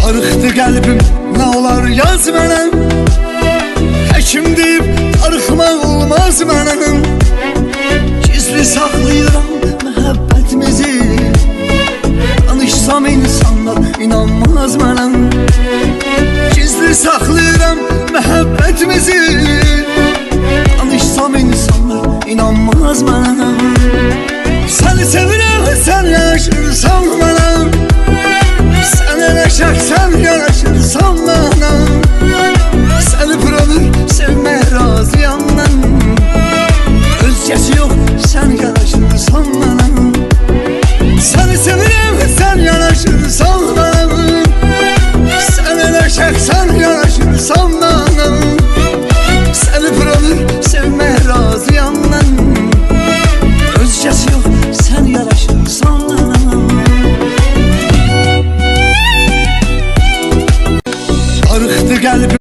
Darıxdı qəlbim, nə olar yaz mənəm. Həkim deyib, darıxmaq olmaz mənəm. Gizli saxlayıram məhəbbətimizi. Danışsam insanlar inanmaz mənəm. Gizli saxlayıram məhəbbətimizi. Danışsam insanlar inanmaz mənəm. Səni sevirəm, sən yaşırsan mənəm. Sənə nəşəksən yaraşırsan mənəm. Səni bir ömür sevməyə razıyam mən. Özgəsi yox, sən yaraşırsan mənəm. Səni sevirəm, sən yaraşırsan mənəm. Sənə nəşəksən yaraşırsan mənəm. Səni bir ömür sevməyə razıyam mən. Özgəsi yox, sən yaraşırsan mənəm. Darıxdı qəlbim.